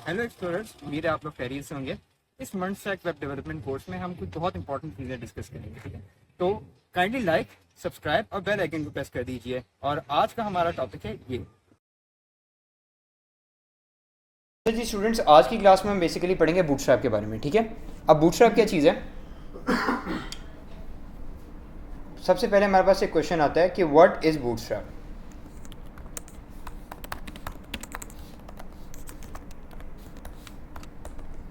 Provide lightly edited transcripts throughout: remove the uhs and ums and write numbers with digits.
Hello explorers, उम्मीद है आप लोग खैरियत से होंगे। इस month stack web development course में हम कुछ बहुत इंपॉर्टेंट चीज़ें डिस्कस करेंगे, ठीक है। तो काइंडली लाइक, सब्सक्राइब और बेल आइकन को प्रेस कर दीजिए। और आज का हमारा टॉपिक है ये। तो जी स्टूडेंट्स, आज की क्लास में हम बेसिकली पढ़ेंगे बूटस्ट्रैप के बारे में, ठीक है। अब बूटस्ट्रैप क्या चीज़ है? सबसे पहले हमारे पास एक क्वेश्चन आता है कि व्हाट इज़ बूटस्ट्रैप।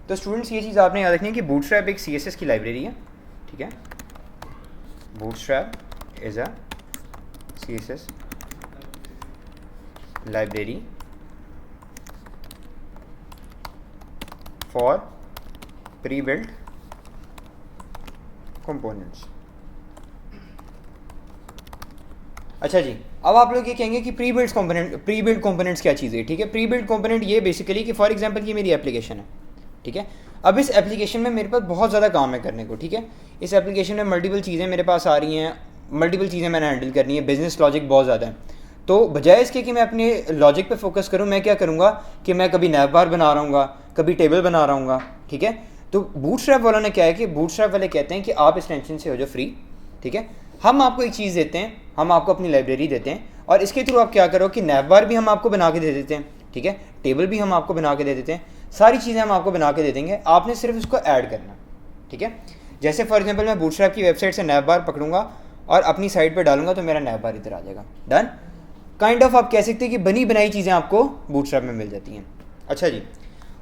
तो स्टूडेंट्स, ये चीज़ आपने याद रखनी है कि बूटस्ट्रैप एक CSS की लाइब्रेरी है, ठीक है। Bootstrap is a CSS library for pre built components. अच्छा जी, अब आप लोग ये कहेंगे कि प्री बिल्ड कंपोनेंट्स क्या चीज़ है, ठीक है। प्री बिल्ड कंपोनेंट ये बेसिकली कि फॉर एग्जांपल ये मेरी एप्लीकेशन है, ठीक है। अब इस एप्लीकेशन में मेरे पास बहुत ज़्यादा काम है करने को, ठीक है। इस एप्लीकेशन में मल्टीपल चीज़ें मेरे पास आ रही हैं, मल्टीपल चीज़ें मैंने हैंडल करनी है, बिजनेस लॉजिक बहुत ज़्यादा है। तो बजाय इसके कि मैं अपने लॉजिक पे फोकस करूँ, मैं क्या करूँगा कि मैं कभी नैव बार बना रहा हूँ, कभी टेबल बना रहा हूँ, ठीक है। तो बूटस्ट्रैप वालों ने क्या है कि बूटस्ट्रैप वाले कहते हैं कि आप इस टेंशन से हो जाओ फ्री, ठीक है। हम आपको एक चीज़ देते हैं, हम आपको अपनी लाइब्रेरी देते हैं और इसके थ्रू आप क्या करो कि नैव बार भी हम आपको बना के दे देते हैं, ठीक है। टेबल भी हम आपको बना के दे देते हैं, सारी चीज़ें हम आपको बना के दे देंगे, आपने सिर्फ इसको ऐड करना, ठीक है। जैसे फॉर एग्जांपल मैं बूटस्ट्रैप की वेबसाइट से नैव बार पकड़ूंगा और अपनी साइट पे डालूंगा तो मेरा नैव बार इधर आ जाएगा। डन। काइंड ऑफ आप कह सकते हैं कि बनी बनाई चीज़ें आपको बूटस्ट्रैप में मिल जाती हैं। अच्छा जी,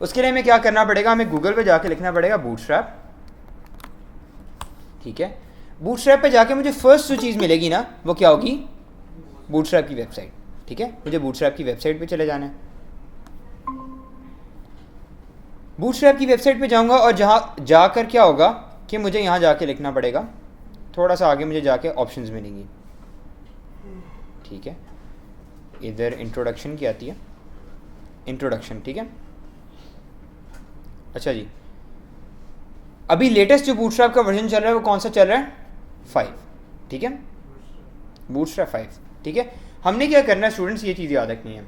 उसके लिए हमें क्या करना पड़ेगा? हमें गूगल पे जाके लिखना पड़ेगा बूटस्ट्रैप, ठीक है। बूटस्ट्रैप पे जाके मुझे फर्स्ट जो चीज़ मिलेगी ना, वो क्या होगी? बूटस्ट्रैप की वेबसाइट, ठीक है। मुझे बूटस्ट्रैप की वेबसाइट पे चले जाना है। बूटस्ट्रैप की वेबसाइट पे जाऊंगा और जहाँ जाकर क्या होगा कि मुझे यहाँ जाके लिखना पड़ेगा, थोड़ा सा आगे मुझे जाके ऑप्शंस मिलेंगी, ठीक है। इधर इंट्रोडक्शन की आती है, इंट्रोडक्शन, ठीक है। अच्छा जी, अभी लेटेस्ट जो बूटस्ट्रैप का वर्जन चल रहा है वो कौन सा चल रहा है? 5, ठीक है। बूटस्ट्रैप 5, ठीक है। हमने क्या करना है स्टूडेंट्स, ये चीज़ याद रखनी है।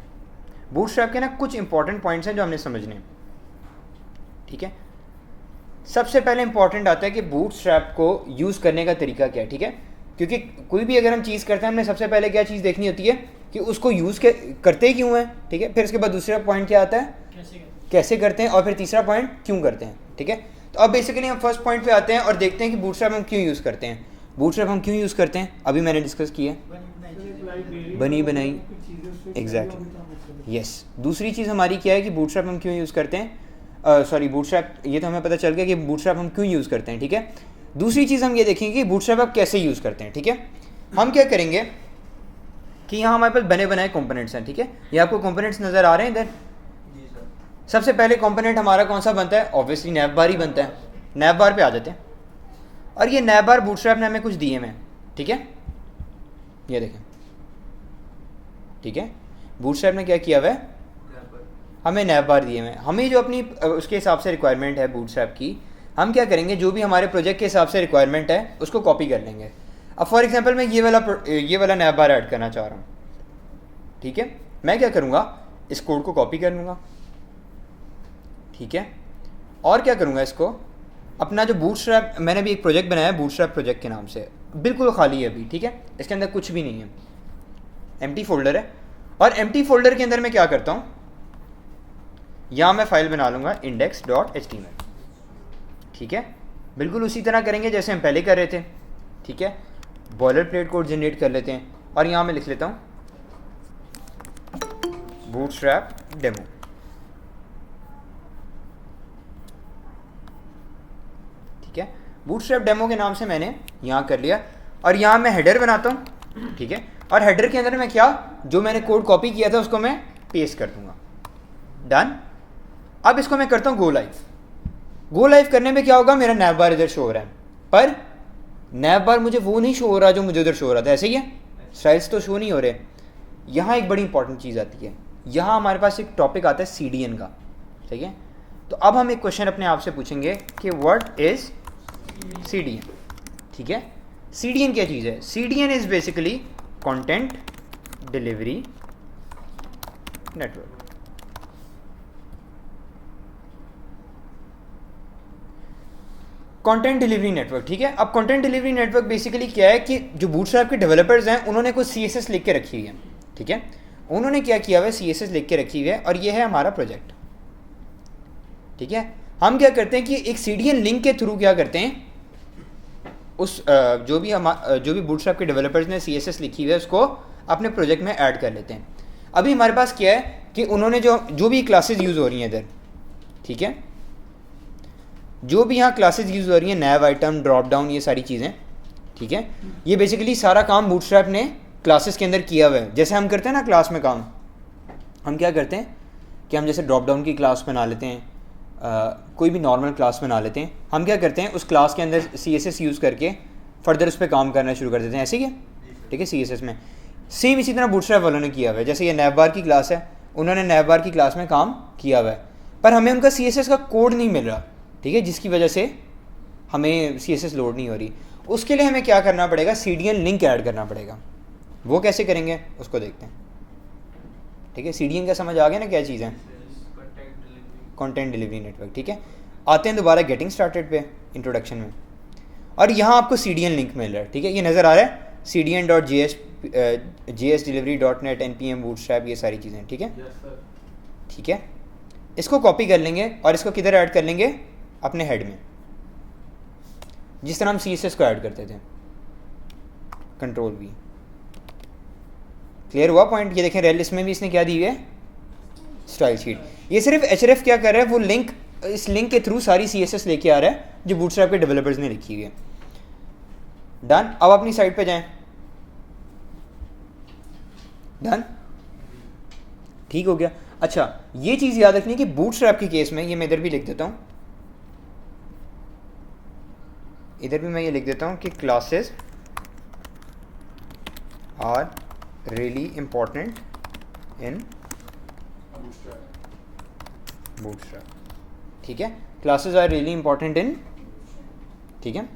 बूटस्ट्रैप के ना कुछ इंपॉर्टेंट पॉइंट्स हैं जो हमने समझने हैं, ठीक है। सबसे पहले इंपॉर्टेंट आता है कि बूटस्ट्रैप को यूज़ करने का तरीका क्या है, ठीक है। क्योंकि कोई भी अगर हम चीज़ करते हैं, हमने सबसे पहले क्या चीज़ देखनी होती है कि उसको यूज़ करते क्यों हैं, ठीक है। फिर उसके बाद दूसरा पॉइंट क्या आता है? कैसे करते हैं। और फिर तीसरा पॉइंट क्यों करते हैं, ठीक है। तो अब बेसिकली हम फर्स्ट पॉइंट पे आते हैं और देखते हैं कि बूटस्ट्रैप हम क्यों यूज़ करते हैं। बूटस्ट्रैप हम क्यों यूज़ करते हैं, अभी मैंने डिस्कस किया, बनी बनाई, एग्जैक्टली, यस। दूसरी चीज़ हमारी क्या है कि बूटस्ट्रैप हम क्यों यूज़ करते हैं, सॉरी बूटस्ट्रैप, ये तो हमें पता चल गया कि बूटस्ट्रैप हम क्यों यूज़ करते हैं, ठीक है। दूसरी चीज़ हम ये देखेंगे कि बूटस्ट्रैप आप कैसे यूज़ करते हैं, ठीक है। हम क्या करेंगे कि यहाँ हमारे पास बने बनाए कंपोनेंट्स हैं, ठीक है। ये आपको कंपोनेंट्स नज़र आ रहे हैं इधर। सबसे पहले कंपोनेंट हमारा कौन सा बनता है? ऑब्वियसली नैव बार ही बनता है। नैव बार पे आ जाते हैं और ये नैव बार बूटस्ट्रैप ने हमें कुछ दिए हैं, ठीक है। ये देखें, ठीक है। बूटस्ट्रैप ने क्या किया हुआ है? हमें नैव बार दिए हुए हैं। हमें जो अपनी उसके हिसाब से रिक्वायरमेंट है बूटस्ट्रैप की, हम क्या करेंगे, जो भी हमारे प्रोजेक्ट के हिसाब से रिक्वायरमेंट है उसको कॉपी कर लेंगे। अब फॉर एग्जांपल मैं ये वाला नैव बार ऐड करना चाह रहा हूँ, ठीक है। मैं क्या करूँगा, इस कोड को कॉपी कर लूँगा, ठीक है। और क्या करूँगा, इसको अपना जो बूटस्ट्रैप, मैंने भी एक प्रोजेक्ट बनाया है बूटस्ट्रैप प्रोजेक्ट के नाम से, बिल्कुल खाली है अभी, ठीक है। इसके अंदर कुछ भी नहीं है, एम्प्टी फोल्डर है। और एम्प्टी फोल्डर के अंदर मैं क्या करता हूँ, यहाँ मैं फाइल बना लूँगा index.html, ठीक है। बिल्कुल उसी तरह करेंगे जैसे हम पहले कर रहे थे, ठीक है। बॉयलर प्लेट कोड जनरेट कर लेते हैं और यहाँ मैं लिख लेता हूँ बूटस्ट्रैप डेमो, ठीक है। बूटस्ट्रैप डेमो के नाम से मैंने यहाँ कर लिया और यहाँ मैं हेडर बनाता हूँ, ठीक है। और हेडर के अंदर मैं क्या, जो मैंने कोड कॉपी किया था उसको मैं पेस्ट कर दूंगा। डन। अब इसको मैं करता हूँ गो लाइव। गो लाइव करने में क्या होगा, मेरा नैव बार इधर शो हो रहा है, पर नैव बार मुझे वो नहीं शो हो रहा जो मुझे उधर शो हो रहा था, ऐसे ही है, स्टाइल्स तो शो नहीं हो रहे। यहाँ एक बड़ी इंपॉर्टेंट चीज़ आती है, यहाँ हमारे पास एक टॉपिक आता है CDN का, ठीक है। तो अब हम एक क्वेश्चन अपने आप से पूछेंगे कि व्हाट इज CDN, ठीक है। CDN क्या चीज़ है? CDN is basically content delivery network, content delivery network, ठीक है। अब कंटेंट डिलीवरी नेटवर्क बेसिकली क्या है कि जो बूटस्ट्रैप के डेवलपर्स हैं उन्होंने कुछ CSS लिख के रखी हुई है, ठीक है। उन्होंने क्या किया हुआ है, CSS लिख के रखी हुई है और ये है हमारा प्रोजेक्ट, ठीक है। हम क्या करते हैं कि एक CDN लिंक के थ्रू क्या करते हैं, उस जो भी बूटस्ट्रैप के डेवलपर्स ने CSS लिखी हुई है उसको अपने प्रोजेक्ट में ऐड कर लेते हैं। अभी हमारे पास क्या है कि उन्होंने जो भी क्लासेस यूज़ हो रही हैं इधर, ठीक है, जो भी यहाँ क्लासेस यूज़ हो रही हैं, नैव आइटम, ड्रॉप डाउन, ये सारी चीज़ें, ठीक है, ये बेसिकली सारा काम बूटस्ट्रैप ने क्लासेस के अंदर किया हुआ है। जैसे हम करते हैं ना क्लास में काम, हम क्या करते हैं कि हम जैसे ड्रॉप डाउन की क्लास बना लेते हैं, कोई भी नॉर्मल क्लास बना लेते हैं, हम क्या करते हैं उस क्लास के अंदर CSS यूज़ करके फर्दर उस पर काम करना शुरू कर देते हैं, ऐसे ही है, ठीक है। CSS में सेम इसी तरह बूटस्ट्रैप वालों ने किया हुआ है। जैसे ये नैव बार की क्लास है, उन्होंने नैव बार की क्लास में काम किया हुआ है, पर हमें उनका CSS का कोड नहीं मिल रहा, ठीक है, जिसकी वजह से हमें CSS लोड नहीं हो रही। उसके लिए हमें क्या करना पड़ेगा, CDN लिंक ऐड करना पड़ेगा। वो कैसे करेंगे उसको देखते हैं, ठीक है। CDN का समझ आ गया ना क्या चीज़ है, कंटेंट डिलीवरी नेटवर्क, ठीक है। आते हैं दोबारा गेटिंग स्टार्टेड पे इंट्रोडक्शन में, और यहाँ आपको CDN लिंक मिल रहा है, ठीक है, ये नज़र आ रहा है cdn.js jsdelivery.net npm bootstrap, ये सारी चीज़ें, ठीक है, ठीक है। इसको कॉपी कर लेंगे और इसको किधर ऐड कर लेंगे, अपने हेड में, जिस तरह हम CSS को ऐड करते थे, Ctrl+V। क्लियर हुआ पॉइंट? ये देखें रेल, इसमें भी इसने क्या दी हुई है, स्टाइल शीट। ये सिर्फ href क्या कर रहा है, वो लिंक, इस लिंक के थ्रू सारी CSS लेके आ रहा है जो बूटस्ट्रैप के डेवलपर्स ने लिखी हुई है। डन। अब अपनी साइट पे जाएं, डन, ठीक हो गया। अच्छा, ये चीज़ याद रखनी कि बूटस्ट्रैप के केस में, ये मैं इधर भी लिख देता हूँ, इधर भी मैं ये लिख देता हूँ कि classes are really important in Bootstrap, ठीक है। Classes are really important in, ठीक है।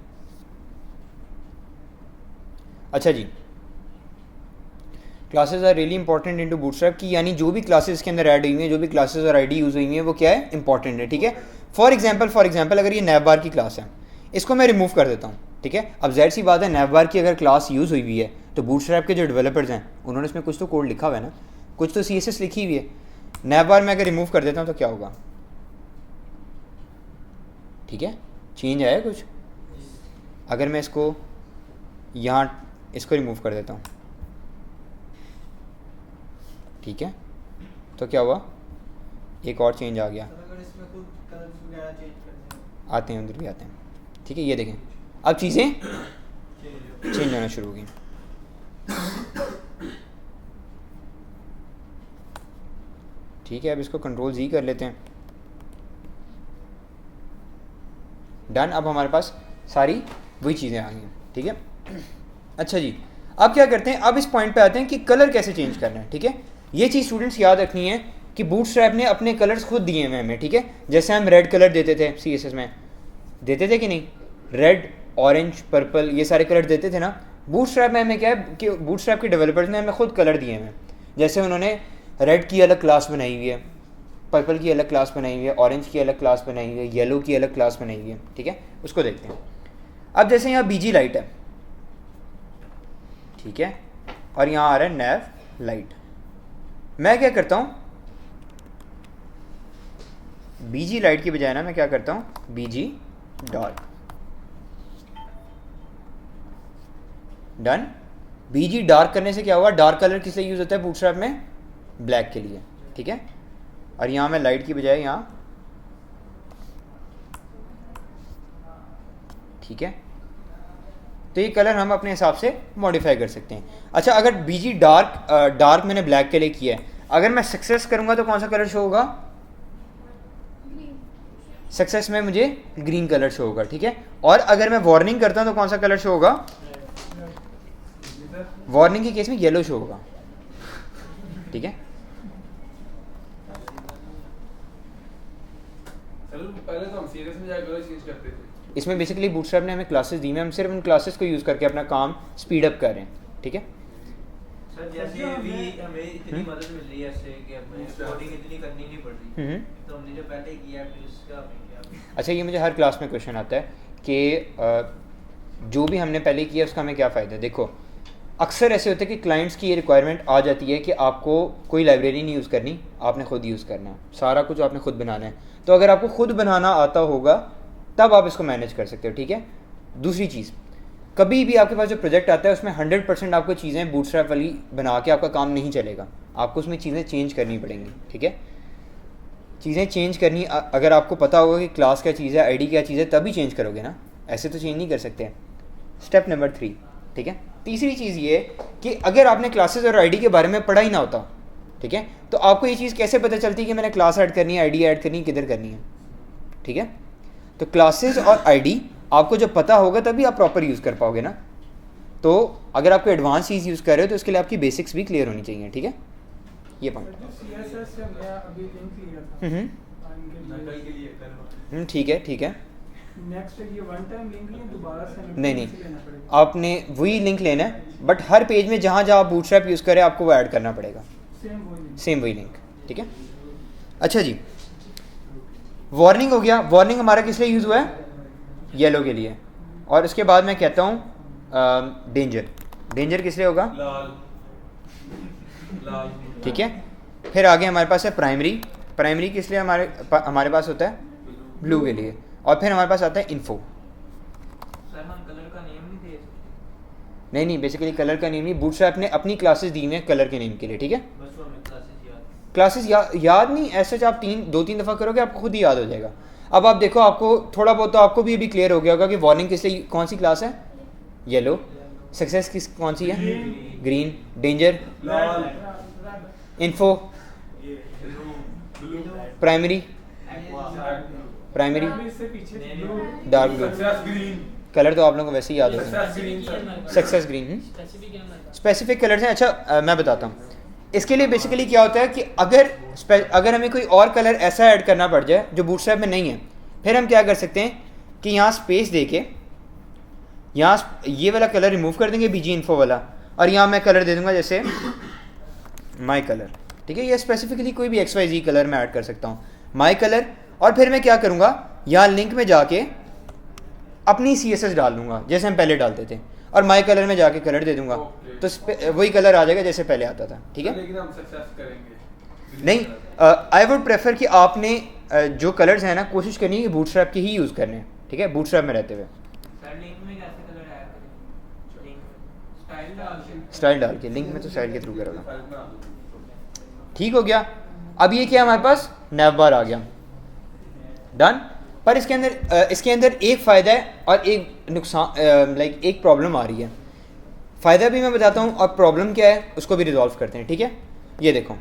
अच्छा जी, classes are really important into Bootstrap की, यानी जो भी क्लासेस के अंदर ऐड हुई हैं, जो भी क्लासेस और आईडी यूज़ हुई हैं, वो क्या है, इंपॉर्टेंट है, ठीक है। फॉर एग्जांपल अगर ये नैव बार की क्लास है, इसको मैं रिमूव कर देता हूँ, ठीक है। अब जाहिर सी बात है, नैव बार की अगर क्लास यूज़ हुई हुई है तो बूटस्ट्रैप के जो डेवलपर्स हैं उन्होंने इसमें कुछ तो कोड लिखा हुआ है ना, कुछ तो CSS लिखी हुई है। नैव बार में अगर रिमूव कर देता हूँ तो क्या होगा, ठीक है, चेंज आया कुछ। अगर मैं इसको यहाँ इसको रिमूव कर देता हूँ, ठीक है, तो क्या हुआ, एक और चेंज आ गया। आते हैं उधर भी आते हैं, ठीक है। ये देखें अब चीज़ें चेंज होना शुरू हो गई, ठीक है। अब इसको Ctrl+Z कर लेते हैं, डन। अब हमारे पास सारी वही चीज़ें आ गई हैं, ठीक है। अच्छा जी, अब क्या करते हैं, अब इस पॉइंट पे आते हैं कि कलर कैसे चेंज करना है, ठीक है। ये चीज़ स्टूडेंट्स याद रखनी है कि बूटस्ट्रैप ने अपने कलर्स खुद दिए हुए हमें, ठीक है। जैसे हम रेड कलर देते थे CSS में, देते थे कि नहीं, रेड, ऑरेंज, पर्पल, ये सारे कलर देते थे ना। बूटस्ट्रैप में हमें क्या है कि बूटस्ट्रैप के डेवलपर्स ने हमें खुद कलर दिए हैं। जैसे उन्होंने रेड की अलग क्लास बनाई हुई है, पर्पल की अलग क्लास बनाई हुई है, ऑरेंज की अलग क्लास बनाई हुई है, येलो की अलग क्लास बनाई हुई है, ठीक है। उसको देखते हैं। अब जैसे यहाँ BG लाइट है, ठीक है, और यहाँ आ रहा है नैव लाइट। मैं क्या करता हूँ, BG लाइट की बजाय ना मैं क्या करता हूँ, BG dark, done. BG dark करने से क्या हुआ, डार्क कलर किस लिए यूज़ होता है बूटस्ट्रैप में, ब्लैक के लिए, ठीक है। और यहाँ मैं लाइट की बजाय यहाँ, ठीक है। तो ये कलर हम अपने हिसाब से मॉडिफाई कर सकते हैं। अच्छा, अगर BG डार्क मैंने ब्लैक के लिए किया है, अगर मैं सक्सेस करूँगा तो कौन सा कलर शो होगा, सक्सेस में मुझे ग्रीन कलर शो होगा, ठीक है। और अगर मैं वार्निंग करता हूँ तो कौन सा कलर शो होगा, वार्निंग के केस में येलो शो होगा, ठीक है। पहले तो हम सीरियस में जाकर चीज करते थे, इसमें बेसिकली बूटस्ट्रैप ने हमें क्लासेस दी हैं, हम सिर्फ उन क्लासेस को यूज़ करके अपना काम स्पीड अप कर रहे हैं, ठीक है। सर जैसे भी हमें इतनी मदद मिल रही है इससे कि हमें कोडिंग इतनी करनी नहीं पड़ रही, तो हमने जो पहले किया फिर उसका हमें क्या। अच्छा, ये मुझे हर क्लास में क्वेश्चन आता है कि जो भी हमने पहले किया उसका हमें क्या फ़ायदा है। देखो अक्सर ऐसे होते हैं कि क्लाइंट्स की ये रिक्वायरमेंट आ जाती है कि आपको कोई लाइब्रेरी नहीं यूज़ करनी, आपने ख़ुद यूज़ करना है, सारा कुछ आपने खुद बनाना है। तो अगर आपको खुद बनाना आता होगा तब आप इसको मैनेज कर सकते हो, ठीक है। दूसरी चीज़, कभी भी आपके पास जो प्रोजेक्ट आता है उसमें 100% आपको चीज़ें बूटस्ट्रैप वाली बना के आपका काम नहीं चलेगा, आपको उसमें चीज़ें चेंज करनी पड़ेंगी, ठीक है। चीज़ें चेंज करनी, अगर आपको पता होगा कि क्लास क्या चीज़ है, आईडी क्या चीज़ है, तभी चेंज करोगे ना, ऐसे तो चेंज नहीं कर सकते। स्टेप नंबर 3, ठीक है। तीसरी चीज़ ये कि अगर आपने क्लासेस और आईडी के बारे में पढ़ा ही ना होता, ठीक है, तो आपको ये चीज़ कैसे पता चलती है कि मैंने क्लास ऐड करनी है, आईडी ऐड करनी है, किधर करनी है, ठीक है। तो क्लासेस और आईडी आपको जब पता होगा तभी आप प्रॉपर यूज़ कर पाओगे ना। तो अगर आपको एडवांस चीज़ यूज़ कर रहे हो तो उसके लिए आपकी बेसिक्स भी क्लियर होनी चाहिए, ठीक है। ये पॉइंट ठीक है, ठीक है। नेक्स्ट ये वन टाइम लिंक नहीं, दोबारा से नहीं, आपने वही लिंक लेना है, बट हर पेज में जहाँ जहाँ आप बूटस्ट्रैप यूज़ करें आपको वो ऐड करना पड़ेगा, सेम वही लिंक, ठीक है। अच्छा जी, वार्निंग हो गया। वार्निंग हमारा किस लिए यूज़ हुआ है? येलो के लिए। और उसके बाद मैं कहता हूँ डेंजर। डेंजर किस लिए होगा? लाल। ठीक है। फिर आगे हमारे पास है प्राइमरी। प्राइमरी किस लिए हमारे पास होता है? ब्लू के लिए। और फिर हमारे पास आता है इन्फो। सर हम कलर का नेम नहीं दे सकते? नहीं, बेसिकली कलर का नेम नहीं, बूटस्ट्रैप ने अपनी क्लासेस दी हैं कलर के नेम के लिए, ठीक है। बस वो हमें क्लासेस याद नहीं, ऐसे आप 2-3 दफ़ा करोगे आपको खुद ही याद हो जाएगा। अब आप देखो, आपको थोड़ा बहुत तो आपको भी अभी क्लियर हो गया होगा कि वार्निंग किस लिए, कौन सी क्लास है? येलो। सक्सेस किस कौन सी है? Green. Danger? Info? Primary? Primary dark blue. Colour तो आप लोगों को वैसे ही याद होगा। Success green. स्पेसिफिक कलर्स हैं। अच्छा मैं बताता हूँ इसके लिए। बेसिकली क्या होता है कि अगर हमें कोई और कलर ऐसा ऐड करना पड़ जाए जो बूटस्ट्रैप में नहीं है, फिर हम क्या कर सकते हैं कि यहाँ स्पेस दे के यहाँ ये वाला कलर रिमूव कर देंगे, बीजी इन्फो वाला, और यहाँ मैं कलर दे दूंगा जैसे माई कलर, ठीक है। ये स्पेसिफिकली कोई भी XYZ कलर मैं ऐड कर सकता हूँ, माई कलर। और फिर मैं क्या करूँगा, यहाँ लिंक में जाके अपनी CSS डाल दूँगा जैसे हम पहले डालते थे, और माई कलर में जाके कलर दे दूँगा, तो वही कलर आ जाएगा जैसे पहले आता था, ठीक है। लेकिन हम सक्सेस करेंगे नहीं, आई वुड प्रेफर कि आपने जो कलर्स हैं ना, कोशिश करनी है कि बूटस्ट्रैप के ही यूज़ करने हैं, ठीक है, बूटस्ट्रैप में रहते हुए। सर लिंक में कैसे कलर ऐड करें? लिंक स्टाइल डाल के? स्टाइल डाल के, लिंक में तो स्टाइल के थ्रू करोगा। ठीक हो गया। अब ये क्या हमारे पास नैव बार आ गया, डन। पर इसके अंदर एक फ़ायदा है और एक नुकसान, लाइक एक प्रॉब्लम आ रही है। फ़ायदा भी मैं बताता हूँ और प्रॉब्लम क्या है उसको भी रिजॉल्व करते हैं, ठीक है। ये देखो,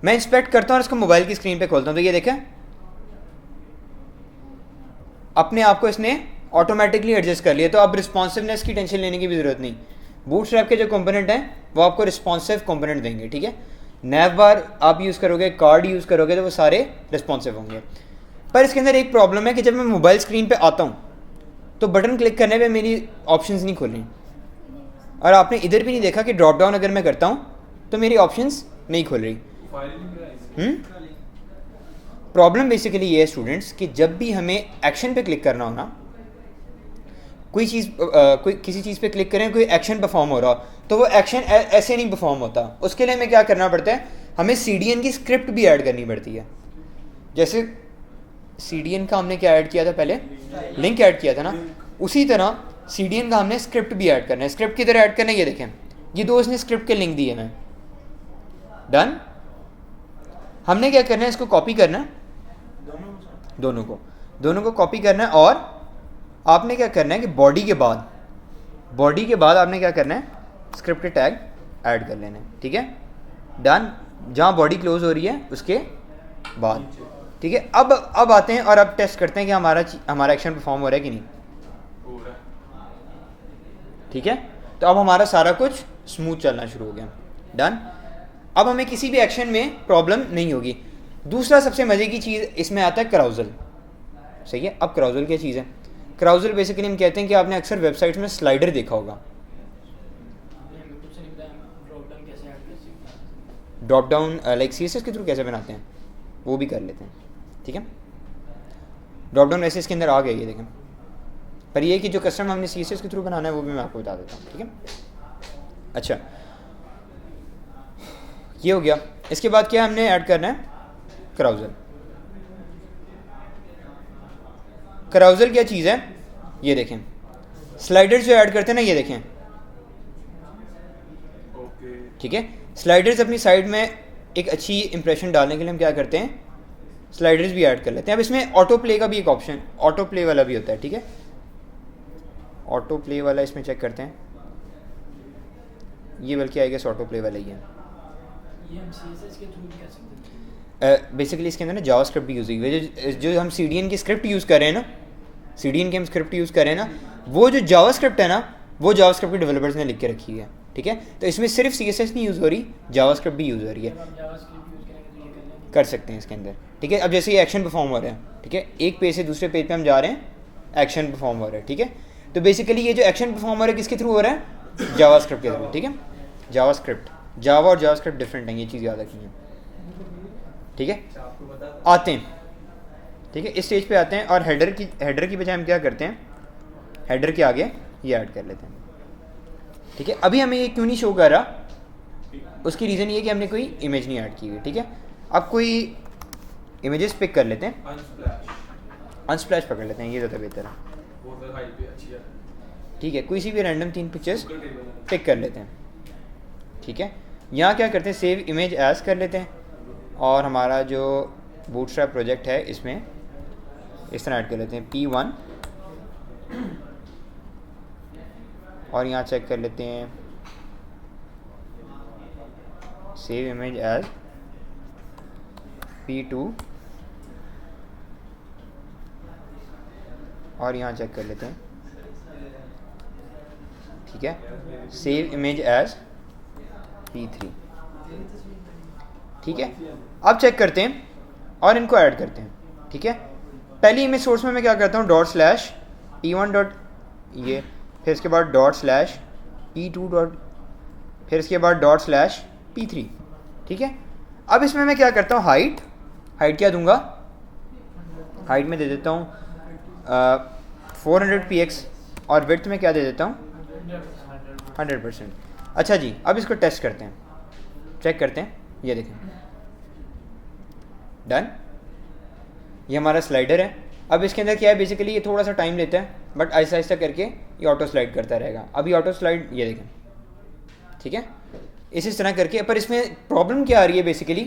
मैं इंस्पेक्ट करता हूँ और इसको मोबाइल की स्क्रीन पे खोलता हूँ, तो ये देखें अपने आप को इसने ऑटोमेटिकली एडजस्ट कर लिया। तो अब रिस्पॉन्सिवनेस की टेंशन लेने की भी ज़रूरत नहीं। बूटस्ट्रैप के जो कंपोनेंट हैं वो आपको रिस्पॉन्सिव कंपोनेंट देंगे, ठीक है। नैव बार आप यूज़ करोगे, कार्ड यूज़ करोगे, तो वो सारे रिस्पॉन्सिव होंगे। पर इसके अंदर एक प्रॉब्लम है कि जब मैं मोबाइल स्क्रीन पे आता हूँ तो बटन क्लिक करने पे मेरी ऑप्शंस नहीं खुल रही, और आपने इधर भी नहीं देखा कि ड्रॉप डाउन अगर मैं करता हूँ तो मेरी ऑप्शंस नहीं खुल रही। प्रॉब्लम बेसिकली ये है स्टूडेंट्स कि जब भी हमें एक्शन पे क्लिक करना हो ना, कोई किसी चीज़ पे क्लिक करें, कोई एक्शन परफॉर्म हो रहा हो, तो वो एक्शन ऐसे नहीं परफॉर्म होता। उसके लिए हमें क्या करना पड़ता है, हमें CDN की स्क्रिप्ट भी ऐड करनी पड़ती है। जैसे CDN का हमने क्या ऐड किया था पहले, लिंक ऐड किया था ना, उसी तरह CDN का हमने स्क्रिप्ट भी ऐड करना है। स्क्रिप्ट किधर ऐड करना है, ये देखें, ये दो इसने स्क्रिप्ट के लिंक दिए हैं, डन। हमने क्या करना है, इसको कॉपी करना है, दोनों को कॉपी करना है। और आपने क्या करना है कि बॉडी के बाद आपने क्या करना है, स्क्रिप्ट के टैग ऐड कर लेना है, ठीक है, डन। जहाँ बॉडी क्लोज हो रही है उसके बाद, ठीक है। अब आते हैं और अब टेस्ट करते हैं कि हमारा एक्शन परफॉर्म हो रहा है कि नहीं, ठीक है। तो अब हमारा सारा कुछ स्मूथ चलना शुरू हो गया, डन। अब हमें किसी भी एक्शन में प्रॉब्लम नहीं होगी। दूसरा सबसे मज़े की चीज़ इसमें आता है क्राउजल, सही है। अब क्राउजल क्या चीज़ है? क्राउजल बेसिकली हम कहते हैं कि आपने अक्सर वेबसाइट्स में स्लाइडर देखा होगा, ड्रॉप डाउन, लाइक CSS के थ्रू कैसे बनाते हैं वो भी कर लेते हैं, ठीक है। ड्रॉप डाउन वैसे इसके अंदर आ गया, ये देखें, पर ये कि जो कस्टम हमने CSS के थ्रू बनाना है वो भी मैं आपको बता देता हूँ, ठीक है। अच्छा, ये हो गया। इसके बाद क्या हमने ऐड करना है, क्राउजल। क्राउजल क्या चीज़ है, ये देखें, स्लाइडर्स जो ऐड करते हैं ना, ये देखें, ओके ठीक है। स्लाइडर्स अपनी साइड में एक अच्छी इंप्रेशन डालने के लिए हम क्या करते हैं, स्लाइडर्स भी ऐड कर लेते हैं। अब इसमें ऑटो प्ले का भी एक ऑप्शन, ऑटो प्ले वाला भी होता है, ठीक है। ऑटो प्ले वाला इसमें चेक करते हैं, ये बल्कि आई गेस ऑटो प्ले वाला ही है। ये हम CSS के थ्रू भी कर सकते हैं। बेसिकली इसके अंदर ना जावास्क्रिप्ट भी यूज़ हुई है। जो हम CDN की स्क्रिप्ट यूज़ कर रहे हैं ना, CDN की हम स्क्रिप्ट यूज़ कर रहे हैं ना, वो जो जावास्क्रिप्ट है ना, वो जावास्क्रिप्ट के डेवलपर्स ने लिख के रखी है, ठीक है। तो इसमें सिर्फ CSS नहीं यूज़ हो रही, जावास्क्रिप्ट भी यूज़ हो रही है, हम जावास्क्रिप्ट यूज करेंगे तो ये कर लेंगे। कर सकते हैं इसके अंदर, ठीक है। अब जैसे ये एक्शन परफॉर्म हो रहा है, ठीक है, एक पेज से दूसरे पेज पे हम जा रहे हैं, एक्शन परफॉर्म हो रहा है, ठीक है। तो बेसिकली ये जो एक्शन परफॉर्म हो रहा है किसके थ्रू हो रहा है, जावास्क्रिप्ट के थ्रू, ठीक है। जावास्क्रिप्ट, जावा और जावास्क्रिप्ट डिफरेंट हैं, ये चीज़ याद रखनी है, ठीक है। आपको पता आते हैं, ठीक है, इस स्टेज पे आते हैं और हेडर की बजाय हम क्या करते हैं, हेडर के आगे ये ऐड कर लेते हैं, ठीक है। अभी हमें ये क्यों नहीं शो कर रहा, उसकी रीज़न ये है कि हमने कोई इमेज नहीं ऐड की हुई, ठीक है। अब कोई इमेजेस पिक कर लेते हैं, अनस्प्लैश अनस्प्लैश पकड़ लेते हैं, ये ज़्यादा बेहतर है, वो तो हाई पे अच्छी है ठीक है। कोई सी भी रैंडम 3 पिक्चर्स गूगल टेबल है। पिक कर लेते हैं, ठीक है। यहाँ क्या करते हैं, सेव इमेज एज कर लेते हैं और हमारा जो बूटस्ट्रैप प्रोजेक्ट है इसमें इस तरह ऐड कर लेते हैं P1 और यहाँ चेक कर लेते हैं सेव इमेज एज P2 और यहाँ चेक कर लेते हैं, ठीक है, सेव इमेज एज P3, ठीक है। अब चेक करते हैं और इनको ऐड करते हैं, ठीक है। पहली इमेज सोर्स में मैं क्या करता हूँ, डॉट स्लैश P1 डॉट ये, फिर इसके बाद डॉट स्लैश P2 डॉट, फिर इसके बाद डॉट स्लैश P3, ठीक है। अब इसमें मैं क्या करता हूँ, हाइट क्या दूंगा, हाइट में दे देता हूँ 400 px और विड्थ में क्या दे देता हूँ 100%। अच्छा जी, अब इसको टेस्ट करते हैं, चेक करते हैं, ये देखें, डन। ये हमारा स्लाइडर है। अब इसके अंदर क्या है, बेसिकली ये थोड़ा सा टाइम लेता है बट आहिस्ता आहिस्ता करके ये ऑटो स्लाइड करता रहेगा। अभी ऑटो स्लाइड ये देखें, ठीक है, इसी तरह करके। पर इसमें प्रॉब्लम क्या आ रही है बेसिकली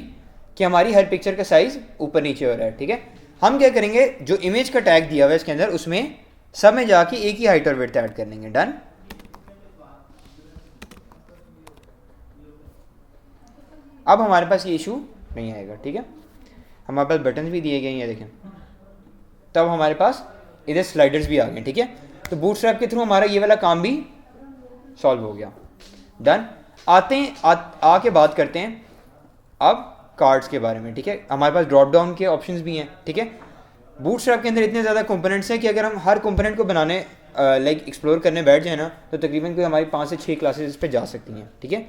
कि हमारी हर पिक्चर का साइज़ ऊपर नीचे हो रहा है, ठीक है। हम क्या करेंगे, जो इमेज का टैग दिया हुआ है इसके अंदर, उसमें सब में जाके एक ही हाइट और विड्थ ऐड कर लेंगे, डन। अब हमारे पास ये इशू नहीं आएगा, ठीक है। हमारे पास बटन भी दिए गए हैं, ये देखें, तब हमारे पास इधर स्लाइडर्स भी आ गए, ठीक है। तो बूटस्ट्रैप के थ्रू हमारा ये वाला काम भी सॉल्व हो गया, डन। आते हैं आके बात करते हैं अब कार्ड्स के बारे में, ठीक है। हमारे पास ड्रॉप डाउन के ऑप्शंस भी हैं, ठीक है। बूटस्ट्रैप के अंदर इतने ज़्यादा कंपोनेंट्स हैं कि अगर हम हर कंपोनेंट को बनाने लाइक एक्सप्लोर करने बैठ जाए ना, तो तकरीबन कोई हमारी 5 से 6 क्लासेस इस पर जा सकती हैं, ठीक है।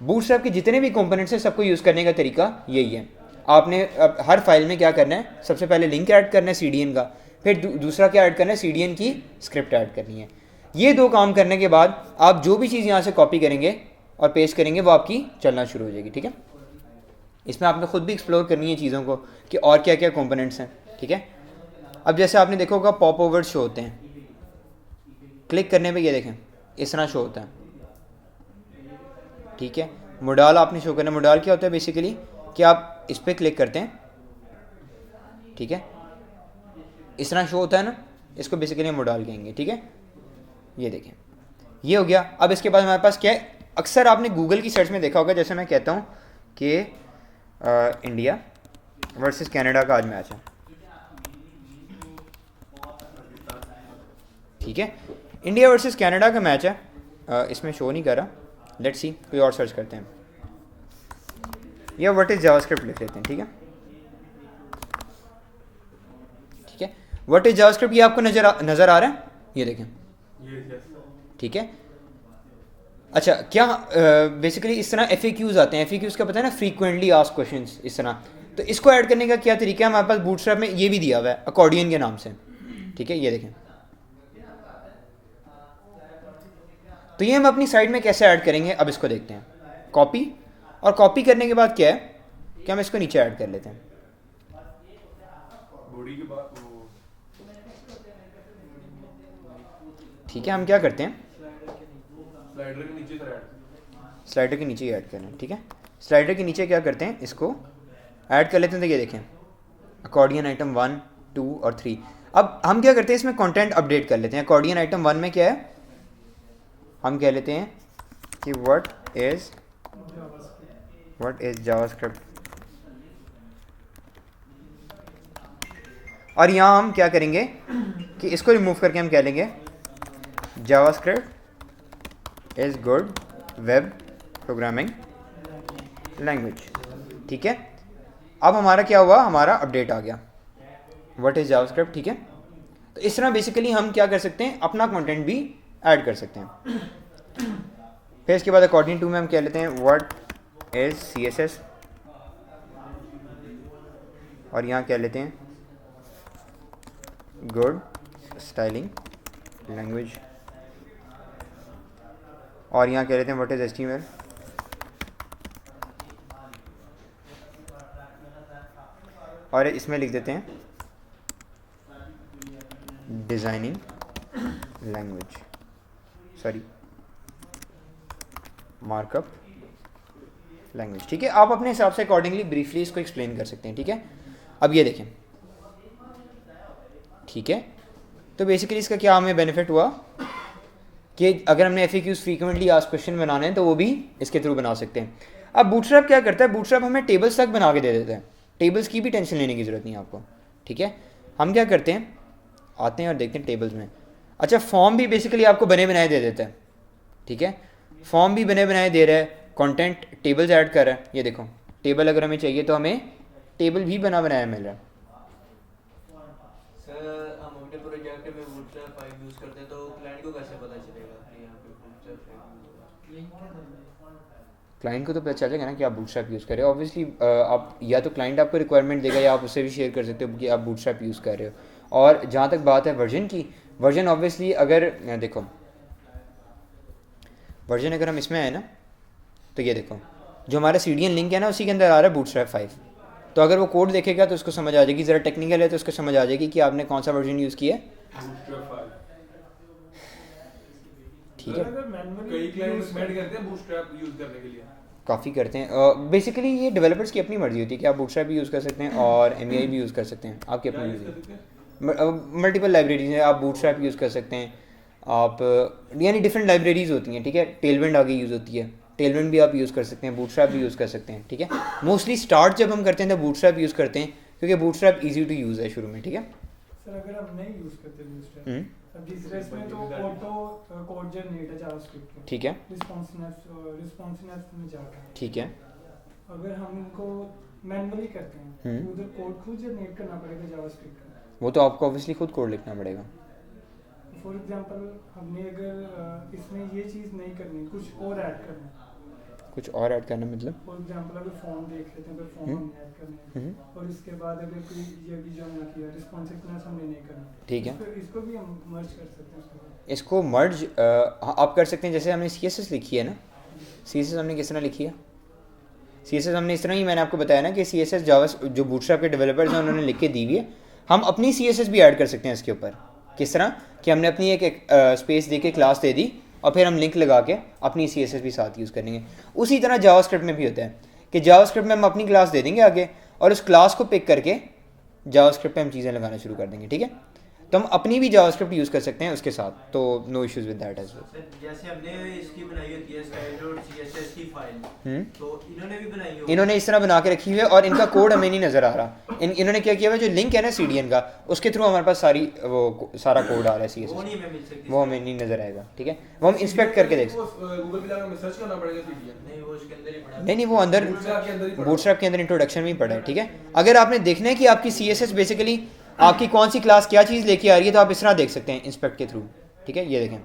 बूटस्ट्रैप के जितने भी कंपोनेंट्स हैं सबको यूज़ करने का तरीका यही है। आपने हर फाइल में क्या करना है, सबसे पहले लिंक ऐड करना है CDN का, फिर दूसरा क्या ऐड करना है, CDN की स्क्रिप्ट ऐड करनी है। ये दो काम करने के बाद आप जो भी चीज़ यहाँ से कॉपी करेंगे और पेस्ट करेंगे वो आपकी चलना शुरू हो जाएगी, ठीक है। इसमें आपने खुद भी एक्सप्लोर करनी है चीज़ों को कि और क्या क्या कंपोनेंट्स हैं, ठीक है। अब जैसे आपने देखा होगा पॉप ओवर शो होते हैं, क्लिक करने पे ये देखें इस तरह शो होता है, ठीक है। मोडाल आपने शो करना, मोडाल क्या होता है बेसिकली कि आप इस पर क्लिक करते हैं, ठीक है, इस तरह शो होता है ना, इसको बेसिकली मोडाल कहेंगे, ठीक है। ये देखें, ये हो गया। अब इसके बाद हमारे पास क्या है, अक्सर आपने गूगल की सर्च में देखा होगा, जैसे मैं कहता हूँ कि इंडिया वर्सेस कनाडा का आज मैच है, ठीक है। इंडिया वर्सेस कनाडा का मैच है, इसमें शो नहीं कर रहा, लेट्स सी कोई और सर्च करते हैं, या व्हाट इज जावास्क्रिप्ट लिख लेते हैं, ठीक है, ठीक है। व्हाट इज जावास्क्रिप्ट ये आपको नज़र आ रहा है, ये देखें, ठीक है। अच्छा, क्या बेसिकली इस तरह FAQs आते हैं, FAQs का पता है ना, फ्रीक्वेंटली आस्क्ड क्वेश्चंस, इस तरह। तो इसको ऐड करने का क्या तरीका है, हमारे पास बूटस्ट्रैप में ये भी दिया हुआ है अकॉर्डियन के नाम से, ठीक है, ये देखें, तो ये हम अपनी साइट में कैसे ऐड करेंगे, अब इसको देखते हैं। कॉपी, और कॉपी करने के बाद क्या है कि हम इसको नीचे ऐड कर लेते हैं। बॉडी के बाद वो ठीक है, हम क्या करते हैं, स्लाइडर के नीचे थ्रेड, स्लाइडर के नीचे ही ऐड करना है। ठीक है, स्लाइडर के नीचे क्या करते हैं, इसको ऐड कर लेते हैं। तो ये देखें अकॉर्डियन आइटम 1, 2 और 3। अब हम क्या करते हैं, इसमें कंटेंट अपडेट कर लेते हैं। अकॉर्डियन आइटम 1 में क्या है, हम कह लेते हैं कि व्हाट इज जावास्क्रिप्ट, और यहाँ हम क्या करेंगे कि इसको रिमूव करके हम कह लेंगे JavaScript is good web programming language. ठीक है, अब हमारा क्या हुआ, हमारा अपडेट आ गया व्हाट इज जावास्क्रिप्ट। ठीक है, तो इस तरह बेसिकली हम क्या कर सकते हैं, अपना कंटेंट भी ऐड कर सकते हैं। फिर इसके बाद अकॉर्डिंग टू में हम कह लेते हैं व्हाट इज CSS, और यहाँ कह लेते हैं गुड स्टाइलिंग लैंग्वेज, और यहाँ कह लेते हैं व्हाट इज HTML, और इसमें लिख देते हैं designing language, sorry markup language. ठीक है, आप अपने हिसाब से अकॉर्डिंगली ब्रीफली इसको एक्सप्लेन कर सकते हैं। ठीक है, अब ये देखें, ठीक है, तो बेसिकली इसका क्या हमें बेनिफिट हुआ कि अगर हमने FAQs फ्रीक्वेंटली आस्क्ड क्वेश्चन बनाने हैं तो वो भी इसके थ्रू बना सकते हैं। अब बूटस्ट्रैप क्या करता है, बूटस्ट्रैप हमें टेबल्स तक बना के दे देता है, टेबल्स की भी टेंशन लेने की ज़रूरत नहीं है आपको। ठीक है, हम क्या करते हैं, आते हैं और देखते हैं टेबल्स में। अच्छा, फॉर्म भी बेसिकली आपको बने बनाए दे देता है। ठीक है, फॉर्म भी बने बनाए दे रहा है, कंटेंट टेबल्स ऐड कर रहा है। ये देखो टेबल अगर हमें चाहिए तो हमें टेबल भी बना बनाया मिल रहा है। सर हम अपने प्रोजेक्ट में बूटस्ट्रैप 5 यूज करते हैं, तो क्लाइंट को कैसे पता चलेगा कि यहाँ पे बूटस्ट्रैप 5 यूज हो रहा है? क्लाइंट को तो पता चलेगा ना कि आप बूटस्ट्रैप यूज़ कर रहे हो। ऑब्वियसली आप या तो क्लाइंट आपको रिक्वायरमेंट देगा या आप उससे भी शेयर कर सकते हो कि आप बूटस्ट्रैप यूज़ कर रहे हो। और जहाँ तक बात है वर्जन की, वर्जन ऑब्वियसली अगर देखो वर्जन अगर हम इसमें आए ना, तो ये देखो जो हमारा CDN लिंक है ना उसी के अंदर आ रहा है बूटस्ट्रैप 5। तो अगर वो कोड देखेगा तो उसको समझ आ जाएगी, ज़रा टेक्निकल है तो उसको समझ आ जाएगी कि आपने कौन सा वर्जन यूज़ किया है। बूटस्ट्रैप 5। ठीक है, कई क्लाइंट रिकमेंड करते हैं बूटस्ट्रैप यूज करने के लिए। काफ़ी करते हैं। बेसिकली ये डेवलपर्स की अपनी मर्जी होती है कि आप बूटस्ट्रैप भी यूज़ कर सकते हैं और MEI भी यूज़ कर सकते हैं, आपकी अपनी मर्जी है। मल्टीपल लाइब्रेरीज हैं, आप बूटस्ट्रैप यूज़ कर सकते हैं, आप यानी डिफरेंट लाइब्रेरीज होती हैं। ठीक है, टेलविंड आगे यूज़ होती है, टेलविंड भी आप यूज़ कर सकते हैं, बूटस्ट्रैप भी यूज़ कर सकते हैं। ठीक है, मोस्टली स्टार्ट जब हम करते हैं तो बूटस्ट्रैप यूज़ करते हैं क्योंकि बूटस्ट्रैप ईजी टू यूज़ है शुरू में। ठीक है, सर अगर हम नहीं यूज करते बूटस्ट्रैप, अब जिस में तो ऑटो कोड जनरेट है जावास्क्रिप्ट का, ठीक है, रिस्पॉन्सिवनेस में जाता है। ठीक है, अगर हम इनको मैनुअली करते हैं तो उधर कोड खुद जनरेट करना पड़ेगा जावास्क्रिप्ट का। वो तो आपको ऑब्वियसली खुद कोड लिखना पड़ेगा। फॉर एग्जांपल हमने अगर इसमें ये चीज़ नहीं करनी, कुछ और ऐड करना है, कुछ और ऐड करना मतलब फॉर एग्जांपल अगर फॉर्म देख लेते हैं, अगर फॉर्म हमने ऐड करना है और इसके बाद अगर कोई ये भी जो हमने किया रिस्पॉन्सिवनेस हमने नहीं करना, ठीक है, इसको भी हम मर्ज कर सकते हैं उसके बाद। इसको मर्ज आप कर सकते हैं। जैसे हमने CSS लिखी है ना, CSS हमने किस तरह लिखी है, CSS हमने इस तरह ही, मैंने आपको बताया ना कि CSS जावा जो बूटस्ट्रैप के डेवलपर्स हैं उन्होंने लिख के दी हुई है। हम अपनी CSS भी ऐड कर सकते हैं इसके ऊपर। किस तरह कि हमने अपनी एक स्पेस दे के क्लास दे दी और फिर हम लिंक लगा के अपनी CSS भी साथ यूज़ करेंगे। उसी तरह जावास्क्रिप्ट में भी होता है कि जावास्क्रिप्ट में हम अपनी क्लास दे देंगे आगे और उस क्लास को पिक करके जावास्क्रिप्ट पे हम चीज़ें लगाना शुरू कर देंगे। ठीक है, तो हम अपनी भी जावास्क्रिप्ट यूज़ कर सकते हैं उसके साथ, तो no issues with that as well. Sir जैसे हमने इसकी बनाई होती है style.css की फाइल, तो इन्होंने भी बनाई होगी। इन्होंने इस तरह बना के रखी हुई है और इनका कोड हमें नहीं नज़र आ रहा। इन्होंने क्या किया हुआ है, जो लिंक है ना CDN का, उसके थ्रू हमारे पास सारा कोड आ रहा है CSS, वो नहीं हमें मिल सकती, वो हमें नहीं नज़र आएगा। ठीक है, वो हम इंस्पेक्ट करके देख सकते हैं। गूगल पे जाकर सर्च करना पड़ेगा CDN। नहीं वो उसके अंदर ही पड़ा है। नहीं, वो अंदर बूटस्ट्रैप के अंदर ही पड़ा। बूटस्ट्रैप के अंदर इंट्रोडक्शन में ही पड़ा है। ठीक है, अगर आपने देखना है कि आपकी CSS बेसिकली आपकी कौन सी क्लास क्या चीज़ लेके आ रही है तो आप इस तरह देख सकते हैं इंस्पेक्ट के थ्रू। ठीक है, ये देखें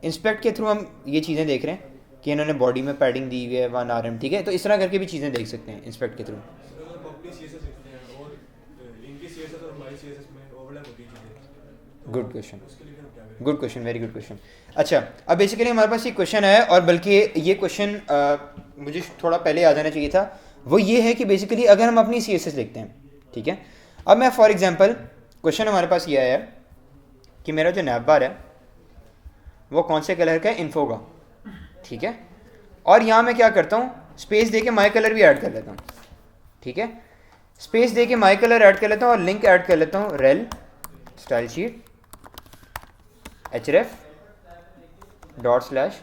इंस्पेक्ट के थ्रू हम ये चीज़ें देख रहे हैं कि इन्होंने बॉडी में पैडिंग दी हुई है 1 RM। ठीक है, तो इस तरह करके भी चीज़ें देख सकते हैं इंस्पेक्ट के through. Good question, good question, very good question. अच्छा, अब बेसिकली हमारे पास ये क्वेश्चन है, और बल्कि ये क्वेश्चन मुझे थोड़ा पहले आ जाना चाहिए था। वो ये है कि बेसिकली अगर हम अपनी CSS लिखते हैं, ठीक है, अब मैं फॉर एग्जांपल क्वेश्चन हमारे पास ये है कि मेरा जो नैप बार है वो कौन से कलर का है, इन्फो का, ठीक है, और यहाँ मैं क्या करता हूँ, स्पेस दे के माई कलर भी ऐड कर लेता हूँ, ठीक है, स्पेस दे के माई कलर ऐड कर लेता हूँ और लिंक ऐड कर लेता हूँ rail style sheet href dot slash,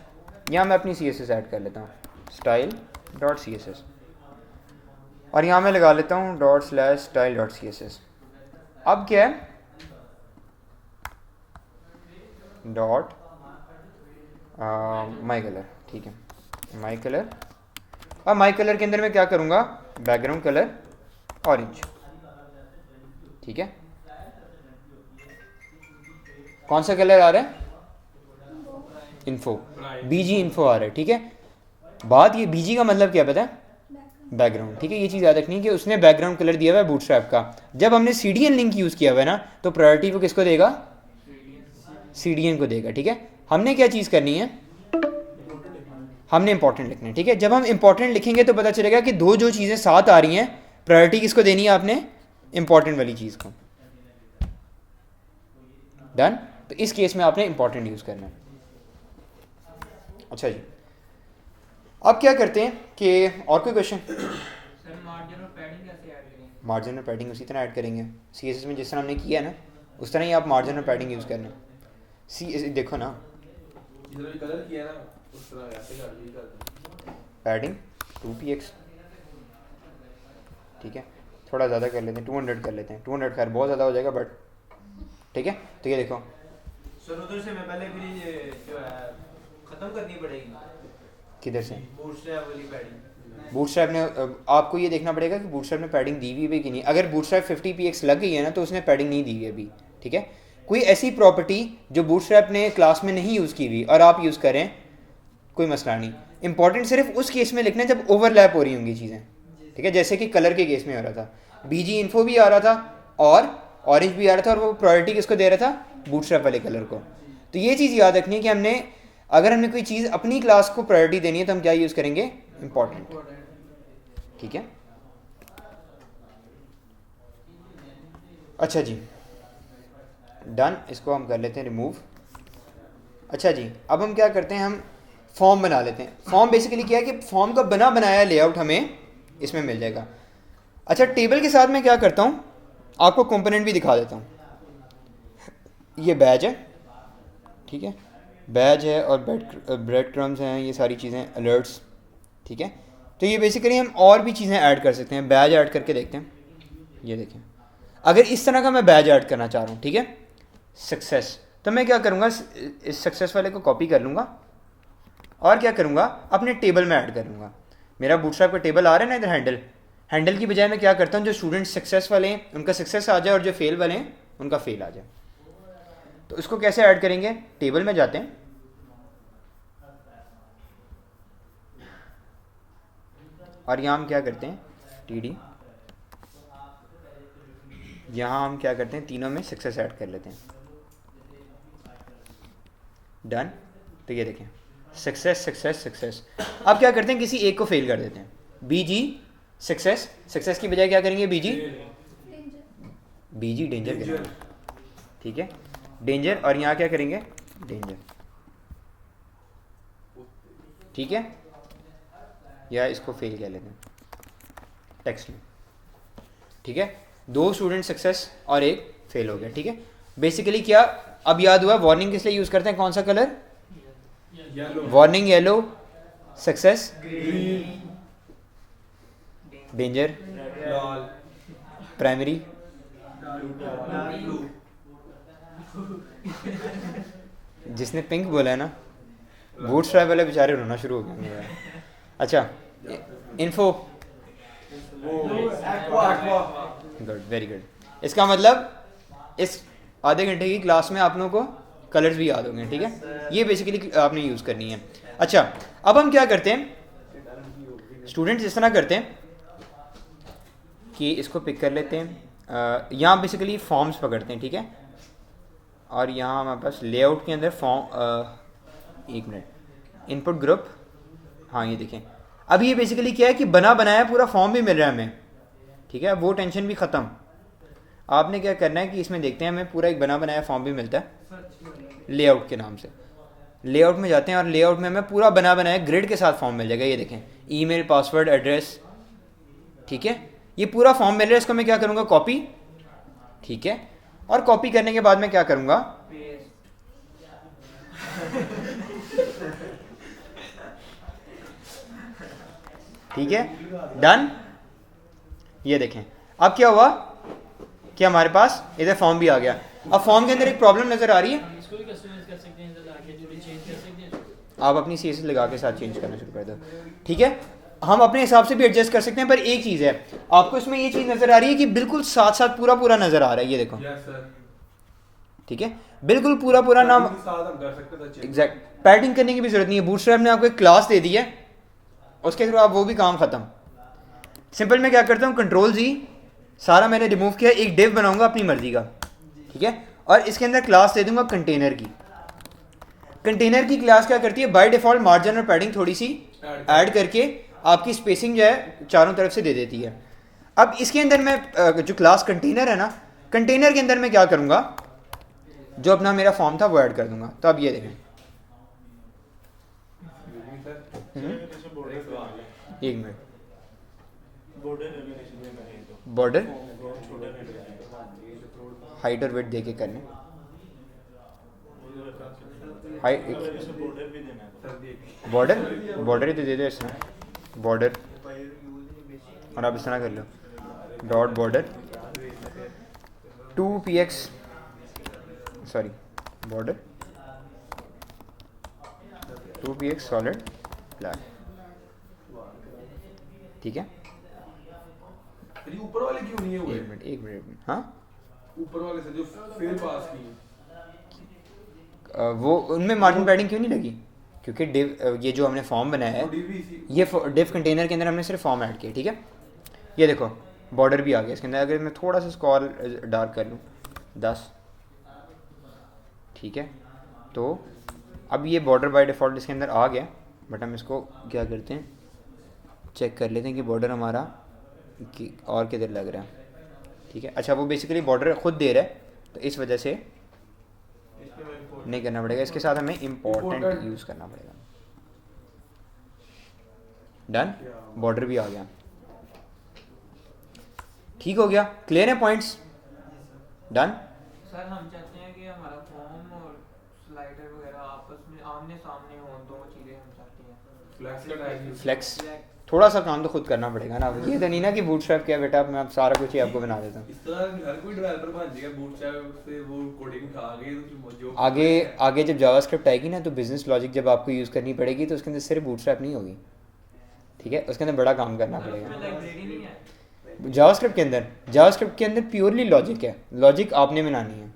यहाँ मैं अपनी CSS ऐड कर लेता हूँ स्टाइल डॉट CSS, और यहाँ मैं लगा लेता हूँ dot slash style dot CSS। अब क्या है, डॉट माई कलर, ठीक है, माई कलर, और माई कलर के अंदर मैं क्या करूँगा, बैकग्राउंड कलर ऑरेंज, ठीक है। कौन सा कलर आ रहा है, इन्फो, BG इन्फो आ रहा है, ठीक है। बात ये BG का मतलब क्या पता है, बैकग्राउंड, ठीक है, ये चीज़ याद रखनी है कि उसने बैकग्राउंड कलर दिया हुआ है बूटस्ट्रैप का। जब हमने CDN लिंक यूज़ किया हुआ है ना, तो प्रायोरिटी वो किसको देगा, CDN को देगा, ठीक है। हमने क्या चीज़ करनी है, हमने इंपॉर्टेंट लिखना है, ठीक है। जब हम इंपॉर्टेंट लिखेंगे तो पता चलेगा कि दो जो चीज़ें साथ आ रही हैं, प्रायोरिटी किसको देनी है आपने, इंपॉर्टेंट वाली चीज़ को। डन। तो इस केस में आपने इंपॉर्टेंट यूज़ करना है। अच्छा जी, अब क्या करते हैं कि और कोई क्वेश्चन, सर मार्जिन और पैडिंग कैसे ऐड करेंगे? मार्जिन और पैडिंग उसी तरह ऐड करेंगे CSS में जिस तरह हमने किया है ना, उस तरह ही आप मार्जिन और पैडिंग यूज़ करना। देखो ना, जिस तरह कलर किया ना उस तरह ऐसे कर ली कर पैडिंग 2px, ठीक है, थोड़ा ज़्यादा कर लेते हैं, 200 कर लेते हैं, 200 खैर बहुत ज़्यादा हो जाएगा बट ठीक है। तो ये देखो सर उधर से मैं पहले फिर ये जो है ख़त्म करनी पड़ेगी, किधर से, बूटस्ट्रैप वाली पैडिंग। बूटस्ट्रैप ने आपको ये देखना पड़ेगा कि बूटस्ट्रैप ने पैडिंग दी हुई है कि नहीं। अगर बूटस्ट्रैप 50px लग गई है ना, तो उसने पैडिंग नहीं दी हुई है अभी, ठीक है। कोई ऐसी प्रॉपर्टी जो बूटस्ट्रैप ने क्लास में नहीं यूज़ की हुई और आप यूज़ करें, कोई मसला नहीं। इंपॉर्टेंट सिर्फ उस केस में लिखना है जब ओवरलैप हो रही होंगी चीज़ें, ठीक है। जैसे कि कलर के केस में हो रहा था, BG इन्फो भी आ रहा था और ऑरेंज भी आ रहा था, और वो प्रायोरिटी किसको दे रहा था, बूटस्ट्रैप वाले कलर को। तो ये चीज़ याद रखनी है कि हमने, अगर हमने कोई चीज़ अपनी क्लास को प्रायोरिटी देनी है तो हम क्या यूज़ करेंगे, इंपॉर्टेंट, ठीक है। अच्छा जी, डन। इसको हम कर लेते हैं रिमूव। अच्छा जी, अब हम क्या करते हैं, हम फॉर्म बना लेते हैं। फॉर्म बेसिकली क्या है कि फॉर्म का बना बनाया लेआउट हमें इसमें मिल जाएगा। अच्छा, टेबल के साथ मैं क्या करता हूँ, आपको कंपोनेंट भी दिखा देता हूँ। ये बैज है, ठीक है, बैज है, और ब्रेड क्रम्स हैं, ये सारी चीज़ें, अलर्ट्स, ठीक है। तो ये बेसिकली हम और भी चीज़ें ऐड कर सकते हैं। बैज ऐड करके देखते हैं, ये देखें, अगर इस तरह का मैं बैज ऐड करना चाह रहा हूँ, ठीक है, सक्सेस, तो मैं क्या करूँगा, इस सक्सेस वाले को कॉपी कर लूँगा और क्या करूँगा, अपने टेबल में ऐड कर लूँगा। मेरा बूटस्ट्रैप का टेबल आ रहा है ना इधर, हैंडल की बजाय मैं क्या करता हूँ, जो स्टूडेंट सक्सेस वाले हैं उनका सक्सेस आ जाए और जो फेल वाले हैं उनका फेल आ जाए। तो इसको कैसे ऐड करेंगे, टेबल में जाते हैं, और यहाँ हम क्या करते हैं, TD, यहाँ हम क्या करते हैं, तीनों में सक्सेस ऐड कर लेते हैं। डन। तो ये देखें, सक्सेस सक्सेस सक्सेस। अब क्या करते हैं, किसी एक को फेल कर देते हैं, BG सक्सेस, सक्सेस की बजाय क्या करेंगे, BG डेंजर करेंगे, ठीक है, डेंजर, और यहाँ क्या करेंगे, डेंजर, ठीक है, या इसको फेल कह लेते हैं टेक्स्ट में, ठीक है। 2 स्टूडेंट सक्सेस और 1 फेल हो गया, ठीक है। बेसिकली क्या अब याद हुआ, वार्निंग किस लिए यूज़ करते हैं, कौन सा colour, warning yellow, success danger, लाल, प्राइमरी, जिसने पिंक बोला है ना, बूटस्ट्रैप वाले बेचारे रोना शुरू हो गए यार। अच्छा, इन्फो, गुड, वेरी गुड। इसका मतलब इस आधे घंटे की क्लास में आप लोगों को कलर्स भी याद होंगे, ठीक है। ये बेसिकली आपने यूज़ करनी है। अच्छा, अब हम क्या करते हैं, स्टूडेंट्स इस तरह करते हैं कि इसको पिक कर लेते हैं, यहाँ बेसिकली फॉर्म्स पकड़ते हैं, ठीक है। और यहाँ हमारे पास लेआउट के अंदर फॉर्म, एक मिनट, इनपुट ग्रुप, हाँ ये देखें अब ये बेसिकली क्या है कि बना बनाया पूरा फॉर्म भी मिल रहा है हमें, ठीक है, वो टेंशन भी ख़त्म। आपने क्या करना है कि इसमें देखते हैं हमें पूरा एक बना बनाया फॉर्म भी मिलता है लेआउट के नाम से। लेआउट में जाते हैं और लेआउट में हमें पूरा बना बनाया ग्रिड के साथ फॉर्म मिल जाएगा। ये देखें ईमेल, पासवर्ड, एड्रेस, ठीक है, ये पूरा फॉर्म मिल रहा है। इसको मैं क्या करूँगा, कॉपी, ठीक है, और कॉपी करने के बाद मैं क्या करूँगा, ठीक है, डन। ये देखें अब क्या हुआ कि हमारे पास इधर फॉर्म भी आ गया। अब फॉर्म के अंदर एक प्रॉब्लम नज़र आ रही है, इसको भी कस्टमाइज कर सकते हैं, इधर लाके जो भी चेंज कर सकते हैं। आप अपनी CSS लगा के साथ चेंज करना शुरू कर दो, ठीक है। हम अपने हिसाब से भी एडजस्ट कर सकते हैं, पर एक चीज़ है, आपको इसमें ये चीज़ नज़र आ रही है कि बिल्कुल साथ साथ पूरा पूरा नज़र आ रहा है, ये देखो, यस सर, ठीक है, बिल्कुल पूरा पूरा नाम के साथ हम कर सकते थे चेंज। एग्जैक्ट। पैडिंग करने की भी जरूरत नहीं है, बूटस्ट्रैप ने आपको एक क्लास दे दी है, उसके थ्रू आप वो भी काम खत्म। सिंपल मैं क्या करता हूँ, Ctrl+Z, सारा मैंने रिमूव किया, एक डिव बनाऊंगा अपनी मर्जी का, ठीक है, और इसके अंदर क्लास दे दूंगा कंटेनर की। कंटेनर की क्लास क्या करती है, बाय डिफॉल्ट मार्जिन और पैडिंग थोड़ी सी ऐड करके आपकी स्पेसिंग जो है चारों तरफ से दे देती है। अब इसके अंदर मैं जो क्लास कंटेनर है ना, कंटेनर के अंदर मैं क्या करूँगा, जो अपना मेरा फॉर्म था वो ऐड कर दूंगा। तो अब ये देखें, एक मिनट, बॉर्डर हाइट और विड्थ देके करने, हाइट बॉर्डर ही तो दे दो इसमें, बॉर्डर, और आप इस तरह कर लो, dot border 2px, sorry border 2px solid black, ठीक है। ये ऊपर वाले क्यों नहीं है हुए? एक मिनट, हाँ ऊपर वाले से जो फेल पास की है, वो उनमें मार्जिन पैडिंग क्यों नहीं लगी, क्योंकि डिव, ये जो हमने फॉर्म बनाया है, ये डिव कंटेनर के अंदर हमने सिर्फ फॉर्म ऐड किया, ठीक है। ये देखो बॉर्डर भी आ गया इसके अंदर, अगर मैं थोड़ा सा स्क्रॉल डार्क कर लूँ 10, ठीक है, तो अब ये बॉर्डर बाय डिफ़ॉल्ट इसके अंदर आ गया, बट हम इसको क्या करते हैं, चेक कर लेते हैं कि बॉर्डर हमारा और किधर लग रहा है, ठीक है। अच्छा वो बेसिकली बॉर्डर खुद दे रहा है, तो इस वजह से नहीं करना पड़ेगा, इसके साथ हमें इम्पोर्टेंट यूज़ करना पड़ेगा। डन, बॉर्डर भी आ गया, ठीक हो गया, क्लियर है पॉइंट्स, डन। सर हम चाहते हैं कि हमारा फॉर्म और स्लाइडर वगैरह आपस में आमने सामने हो, दो चीज़ें हम चाहते हैं। फ्लैक्स का टैग यूज फ्लेक्स, थोड़ा सा काम तो खुद करना पड़ेगा ना, ये तो नहीं ना कि बूटस्ट्रैप क्या बेटा मैं आप सारा कुछ ही आपको बना देता हूँ। इस तरह हर कोई डेवलपर बन जाएगा बूटस्ट्रैप से, वो कोडिंग उठा के जो आगे जब जावास्क्रिप्ट आएगी ना, तो बिजनेस लॉजिक जब आपको यूज़ करनी पड़ेगी, तो उसके अंदर सिर्फ बूटस्ट्रैप नहीं होगी, ठीक है, उसके अंदर बड़ा काम करना पड़ेगा। लाइब्रेरी नहीं है जावास्क्रिप्ट के अंदर प्योरली लॉजिक है, लॉजिक आपने बनानी है,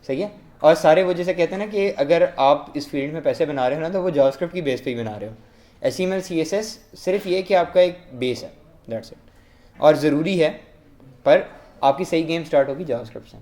सही है। और सारे वो जैसे कहते हैं ना कि अगर आप इस फील्ड में पैसे बना रहे हो ना, तो वो जावास्क्रिप्ट की बेस पे ही बना रहे हो। HTML CSS सिर्फ ये कि आपका एक बेस है, दैट्स इट, और ज़रूरी है, पर आपकी सही गेम स्टार्ट होगी जावास्क्रिप्ट से।